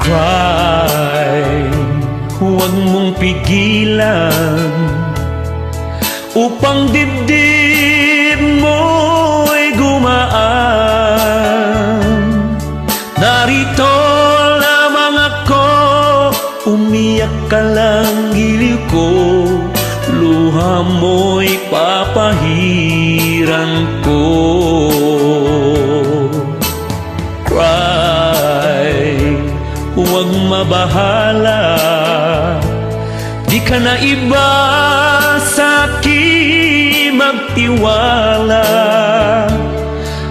Cry, huwag mong pigilan, upang dibdib mo'y gumaan. Narito lamang ako, umiyak ka lang giliw ko, luha mo'y papahiran ko. Cry, huwag mabahala, di ka na iba sa akin magtiwala.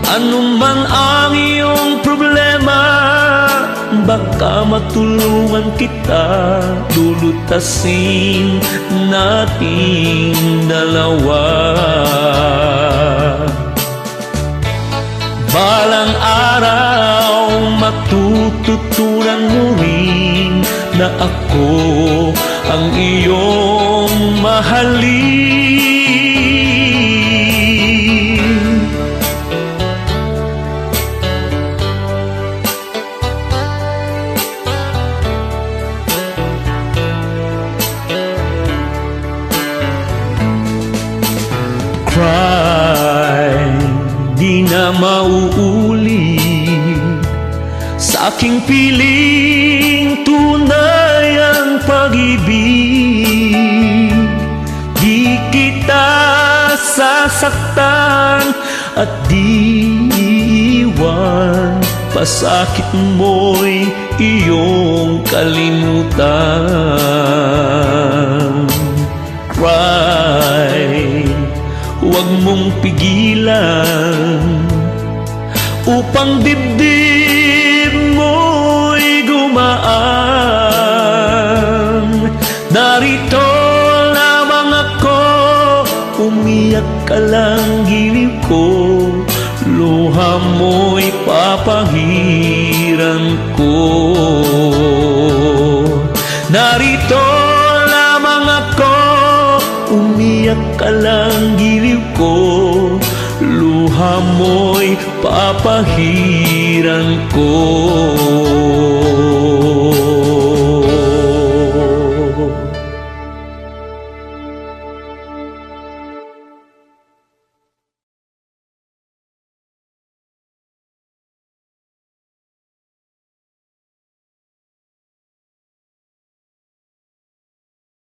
Ano man ang iyong problema, baka matulungan kita, lulutasin nating dalawa. Balang araw matututunan mo rin na ako ang iyong mahalin. Cry, di na mauulit sa aking piling tunay ang pag-ibig. Di kita sasaktan at di iiwan, pasakit mo'y iyong kalimutan. Cry, huwag mong pigilan, upang dibdib mo'y gumaan. Narito lamang ako, umiyak ka lang giliw ko, luha mo'y papahiran ko. Narito lamang ako, umiyak ka lang giliw ko, luha mo'y papahiran ko.